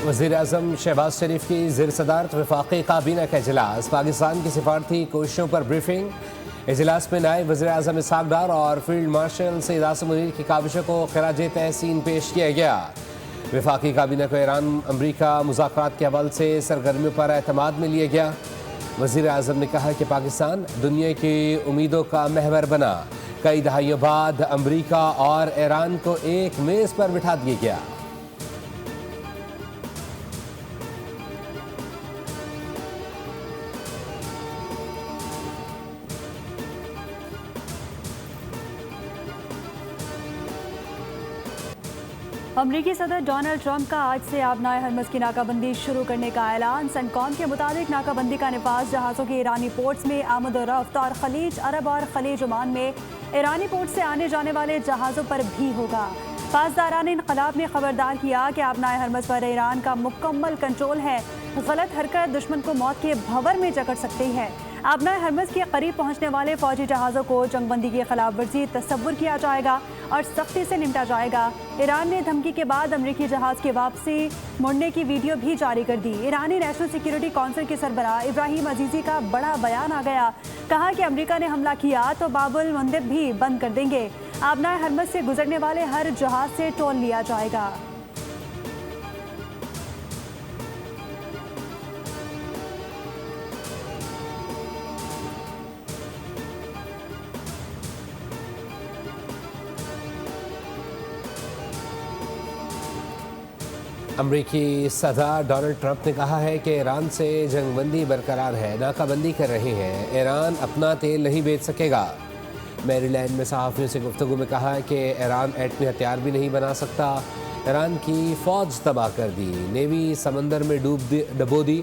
वज़ीर-ए-आज़म शहबाज शरीफ की ज़ेर सदारत वफ़ाक़ी काबीना का इजलास, पाकिस्तान की सिफारती कोशिशों पर ब्रीफिंग। इजलास में नायब वज़ीर-ए-आज़म इसहाक़ डार और फील्ड मार्शल सईद आसिम मुनीर की काविशों को ख़िराज तहसीन पेश किया गया। वफ़ाक़ी काबीना को ईरान अमरीका मुज़ाकरात के हवाले से सरगर्मियों पर एतमाद में लिया गया। वज़ीर-ए-आज़म ने कहा कि पाकिस्तान दुनिया की उम्मीदों का महवर बना। कई दहाइयों बाद अमरीका और ईरान को एक मेज़ पर बिठा दिया गया। अमरीकी सदर डोनाल्ड ट्रंप का आज से आबनाए हरमज़ की नाकाबंदी शुरू करने का ऐलान। सेंटकॉम के मुताबिक नाकाबंदी का नफाज जहाज़ों की ईरानी पोर्ट्स में आमद और रफ्त और खलीज अरब और खलीज ओमान में ईरानी पोर्ट से आने जाने वाले जहाज़ों पर भी होगा। पासदारान इनकलाब ने खबरदार किया कि आबनाए हरमज़ पर ईरान का मुकम्मल कंट्रोल है। गलत हरकत दुश्मन को मौत के भंवर में जकड़ सकती है। आबनाए हरमज़ के करीब पहुँचने वाले फौजी जहाज़ों को जंगबंदी की खिलाफ वर्जी तस्वुर किया जाएगा और सख्ती से निपटा जाएगा। ईरान ने धमकी के बाद अमरीकी जहाज़ की वापसी मुड़ने की वीडियो भी जारी कर दी। ईरानी नेशनल सिक्योरिटी काउंसिल के सरबराह इब्राहिम अजीजी का बड़ा बयान आ गया। कहा कि अमरीका ने हमला किया तो बाबुल मंदिब भी बंद कर देंगे। आबनाए हरमज़ से गुजरने वाले हर जहाज़ से टोल लिया जाएगा। अमरीकी सदर डोनाल्ड ट्रंप ने कहा है कि ईरान से जंगबंदी बरकरार है, नाकाबंदी कर रहे हैं। ईरान अपना तेल नहीं बेच सकेगा। मैरीलैंड में सहाफ़ियों से गुफ्तगू में कहा है कि ईरान एटमी हथियार भी नहीं बना सकता। ईरान की फ़ौज तबाह कर दी, नेवी समंदर में डुबो दी।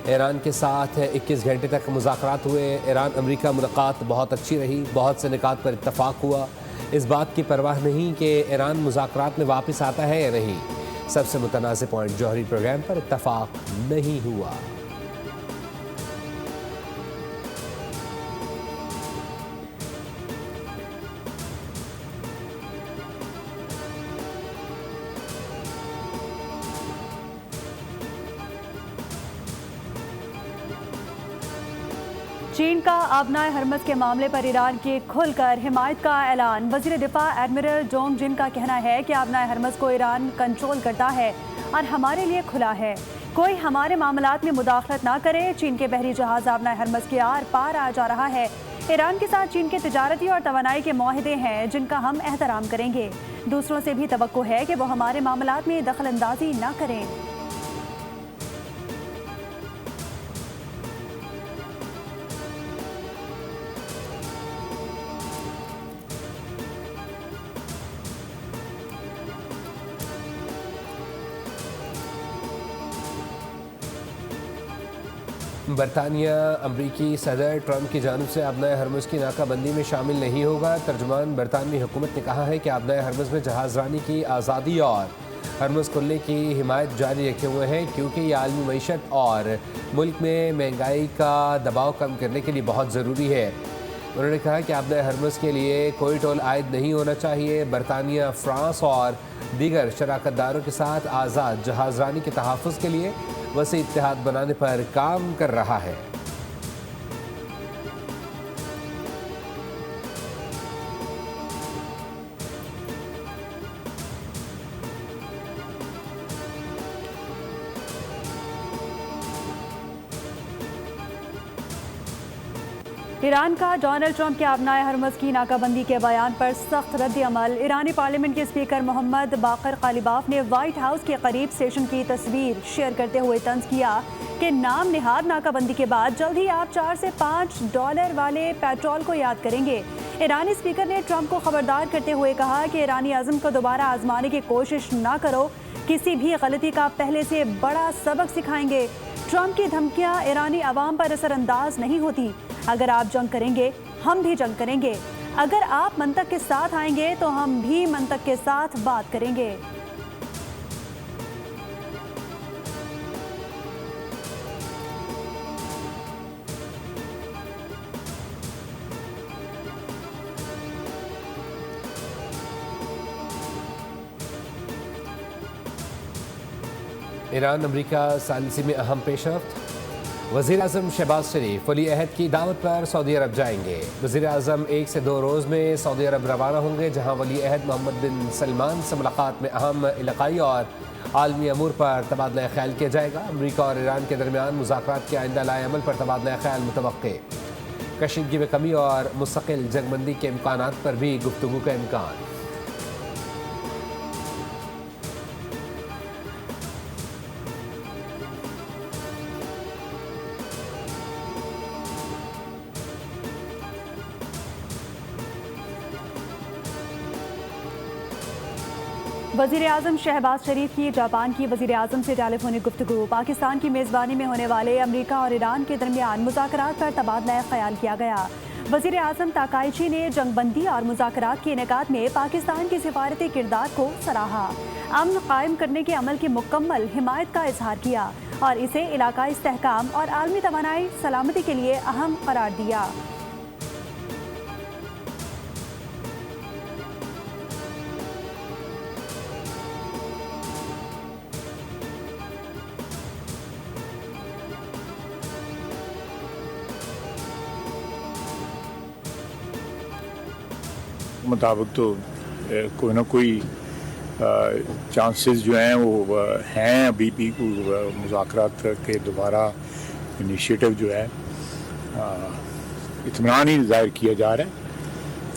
ईरान के साथ 21 घंटे तक मुज़ाकरात हुए। ईरान अमरीका मुलाकात बहुत अच्छी रही, बहुत से निकात पर इत्तफ़ाक़ हुआ। इस बात की परवाह नहीं कि ईरान मुज़ाकरात में वापस आता है या नहीं। सबसे मुतनाज़ पॉइंट जौहरी प्रोग्राम पर इत्तफ़ाक़ नहीं हुआ। चीन का आबनाए हरमज़ के मामले पर ईरान की खुलकर हिमायत का ऐलान। वज़ीर दिफा एडमिरल डोंग जिन का कहना है कि आबनाए हरमज़ को ईरान कंट्रोल करता है और हमारे लिए खुला है। कोई हमारे मामलात में मुदाखलत ना करे। चीन के बहरी जहाज़ आबनाए हरमज़ के आर पार आ जा रहा है। ईरान के साथ चीन के तिजारती और तवानाई के मुआहदे हैं जिनका हम एहतराम करेंगे। दूसरों से भी तवक्को है कि वो हमारे मामलात में दखल अंदाजी ना करें। बरतानिया अमरीकी सदर ट्रंप की जानिब से आबनाए हरमज़ की नाकाबंदी में शामिल नहीं होगा। तर्जुमान बरतानवी हुकूमत ने कहा है कि आबनाए हरमज़ में जहाज़ रानी की आज़ादी और हरमज़ खुलने की हिमायत जारी रखे हुए हैं, क्योंकि ये आलमी मईशत और मुल्क में महंगाई का दबाव कम करने के लिए बहुत ज़रूरी है। उन्होंने कहा कि आबनाए हरमज़ के लिए कोई टोल आयद नहीं होना चाहिए। बरतानिया, फ्रांस और दीगर शराकतदारों के साथ आज़ाद जहाज़ रानी के तहफ़्फ़ुज़ के लिए वसी इत्तेहाद बनाने पर काम कर रहा है। ईरान का डोनाल्ड ट्रंप के आबनाए हरमज़ की नाकाबंदी के बयान पर सख्त रद्द अमल। ईरानी पार्लियामेंट के स्पीकर मोहम्मद बाकर कालिबाफ ने व्हाइट हाउस के करीब स्टेशन की तस्वीर शेयर करते हुए तंज किया कि नाम निहाद नाकाबंदी के बाद जल्द ही आप $4 से $5 वाले पेट्रोल को याद करेंगे। ईरानी स्पीकर ने ट्रंप को खबरदार करते हुए कहा कि ईरानी अज़म को दोबारा आजमाने की कोशिश ना करो, किसी भी गलती का पहले से बड़ा सबक सिखाएंगे। ट्रंप की धमकियां ईरानी अवाम पर असरअंदाज नहीं होती। अगर आप जंग करेंगे हम भी जंग करेंगे। अगर आप मंतक के साथ आएंगे तो हम भी मंतक के साथ बात करेंगे। ईरान अमरीका सालिसी में अहम पेशरफ्त। वज़ीर आज़म शहबाज शरीफ वली अहद की दावत पर सऊदी अरब जाएंगे। वज़ीर आज़म 1 से 2 रोज़ में सऊदी अरब रवाना होंगे, जहाँ वली अहद मोहम्मद बिन सलमान से मुलाकात में अहम इलाक़ाई और आलमी अमूर पर तबादला ख्याल किया जाएगा। अमरीका और ईरान के दरमियान मुज़ाकरात के आइंदा लाए अमल पर तबादला ख्याल मुतवक्के। कशीदगी में कमी और मुस्तकिल जंगबंदी के इम्कानात पर भी गुफ्तगू का इम्कान। वज़ीर आज़म शहबाज शरीफ की जापान की वज़ीर आज़म से टेलीफोनिक गुफ्तगू। पाकिस्तान की मेज़बानी में होने वाले अमरीका और ईरान के दरमियान मुज़ाकरात पर तबादला ख्याल किया गया। वज़ीर आज़म ताकाइची ने जंगबंदी और मुज़ाकरात के इनेकाद में पाकिस्तान की सिफारती किरदार को सराहा। अमन कायम करने के अमल की मुकम्मल हिमायत का इजहार किया और इसे इलाकाई इस्तेहकाम और आलमी तवानाई सलामती के लिए अहम करार दिया। मुताबिक तो कोई ना कोई चांसेस जो हैं वो हैं अभी भी मुज़ाकरात के दोबारा इनिशिएटिव जो है इत्मीनान ही ज़ाहिर किया जा रहा है।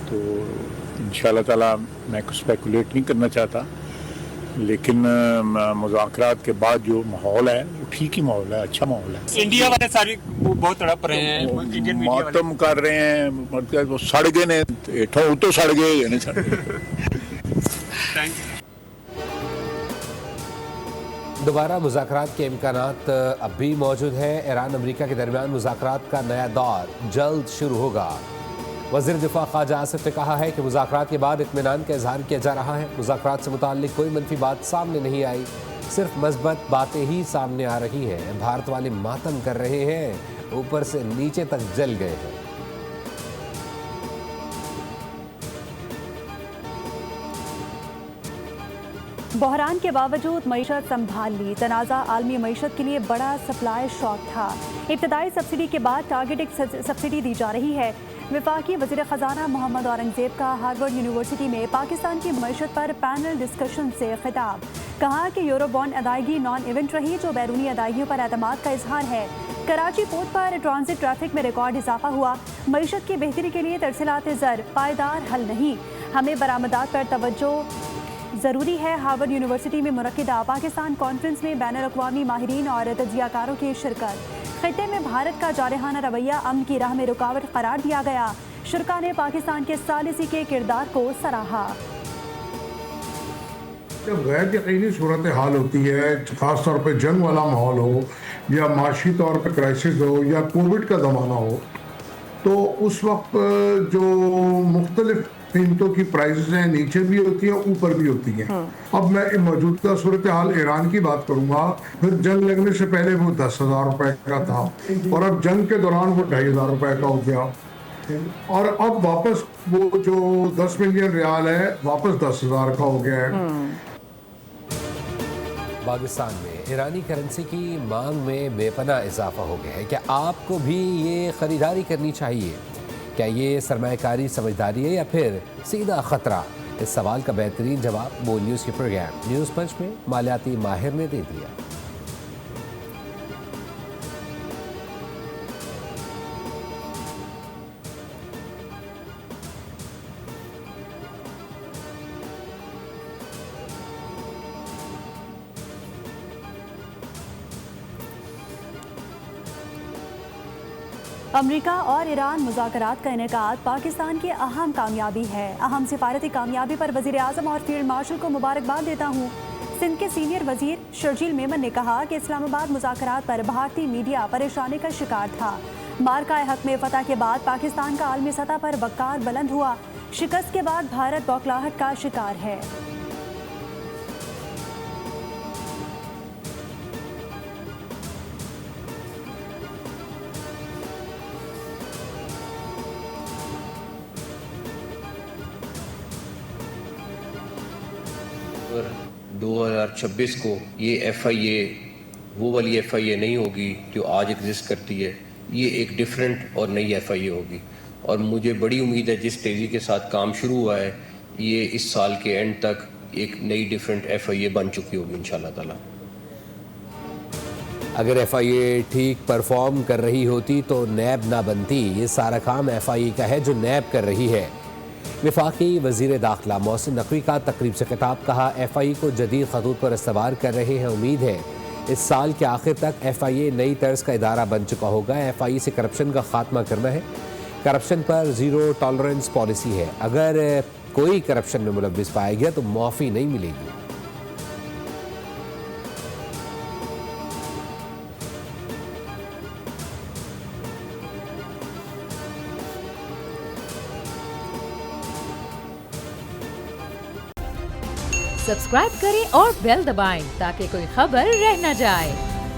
तो इंशाअल्लाह ताला मैं कुछ स्पेकुलेट नहीं करना चाहता, लेकिन मुज़ाकरात के बाद जो माहौल है वो ठीक ही माहौल है, अच्छा माहौल है। इंडिया वाले सारे बहुत तड़प रहे हैं, मातम कर रहे हैं, मतलब वो सड़ गए ने हेठों उतो सड़ गए। दोबारा मुज़ाकरात के इम्कानात अब भी मौजूद हैं। ईरान अमरीका के दरमियान मुज़ाकरात का नया दौर जल्द शुरू होगा। वज़ीर दिफा ख्वाजा आसिफ ने कहा है कि मुज़ाकरात के बाद इत्मीनान का इजहार किया जा रहा है। मुज़ाकरात से मुताल्लिक़ कोई मनफी बात सामने नहीं आई, सिर्फ मस्बत बातें ही सामने आ रही हैं। भारत वाले मातम कर रहे हैं, ऊपर से नीचे तक जल गए हैं। बहरान के बावजूद मईशत संभाल ली। तनाज़ा आलमी मईशत के लिए बड़ा सप्लाई शॉक था। इब्तदाई सब्सिडी के बाद टारगेटेड सब्सिडी दी जा रही है। वफाकी वज़ीर ख़जाना मोहम्मद औरंगज़ेब का हार्वर्ड यूनिवर्सिटी में पाकिस्तान की मईशत पर पैनल डिस्कशन से खिताब। कहा कि यूरो बॉन्ड अदायगी नॉन इवेंट रही, जो बैरूनी अदायगियों पर एतमाद का इजहार है। कराची पोर्ट पर ट्रांजिट ट्रैफिक में रिकॉर्ड इजाफा हुआ। मईशत की बेहतरी के लिए तरसीलात ज़र पायदार हल नहीं, हमें बरामदात पर तवज्जो ज़रूरी है। हार्वर्ड यूनिवर्सिटी में मुनक्किदा पाकिस्तान कॉन्फ्रेंस में बैनुल अक़वामी माहिरीन और तज्ज़ियाकारों की शिरकत। खित्ते में भारत का जारहाना रवैया अमन की राह में रुकावट करार दिया गया। शुरका ने पाकिस्तान के सालिसी के किरदार को सराहा। जब गैर यकीनी सूरत हाल होती है, ख़ास तौर पर जंग वाला माहौल हो या माशी तौर पर क्राइसिस हो या कोविड का ज़माना हो, तो उस वक्त जो मुख्तलिफ कीमतों की प्राइसेस हैं, नीचे भी होती हैं, ऊपर भी होती हैं। अब मैं मौजूदा सूरत हाल ईरान की बात करूंगा। फिर जंग लगने से पहले वो 10,000 रुपए का था और अब जंग के दौरान वो 2,500 रुपए का हो गया, और अब वापस वो जो 10 मिलियन रियाल है वापस 10,000 का हो गया है। पाकिस्तान में ईरानी करेंसी की मांग में बेपनाह इजाफा हो गया है। क्या आपको भी ये ख़रीदारी करनी चाहिए? क्या ये सरमायाकारी समझदारी है या फिर सीधा ख़तरा? इस सवाल का बेहतरीन जवाब बोल न्यूज़ के प्रोग्राम न्यूज़ पंच में मालियाती माहिर ने दे दिया। अमरीका और ईरान मुज़ाकरात का इनेकाद पाकिस्तान की अहम कामयाबी है। अहम सिफारती कामयाबी पर वज़ीर आज़म और फील्ड मार्शल को मुबारकबाद देता हूँ। सिंध के सीनियर वज़ीर शर्जील मेमन ने कहा कि इस्लामाबाद मुज़ाकरात पर भारतीय मीडिया परेशानी का शिकार था। मार्का हक में फतह के बाद पाकिस्तान का आलमी सतह पर वक़ार बुलंद हुआ। शिकस्त के बाद भारत बौखलाहट का शिकार है। और 2026 को ये FIA वो वाली FIA नहीं होगी जो आज एग्जिस्ट करती है। ये एक डिफरेंट और नई FIA होगी और मुझे बड़ी उम्मीद है जिस तेज़ी के साथ काम शुरू हुआ है ये इस साल के एंड तक एक नई डिफरेंट FIA बन चुकी होगी इंशाल्लाह ताला। अगर FIA ठीक परफॉर्म कर रही होती तो नैब ना बनती। ये सारा काम FIA का है जो नैब कर रही है। वफाकी वज़ीर दाखिला मोहसिन नकवी का तकरीब से खिताब। कहा FIA को जदीद खतूत पर इस्तवार कर रहे हैं। उम्मीद है इस साल के आखिर तक FIA नई तर्ज का इदारा बन चुका होगा। FIA से करप्शन का खात्मा करना है। करप्शन पर ज़ीरो टॉलरेंस पॉलिसी है। अगर कोई करप्शन में मुलव्विस पाया गया तो माफ़ी नहीं मिलेगी। सब्सक्राइब करें और बेल दबाएं ताकि कोई खबर रह न जाए।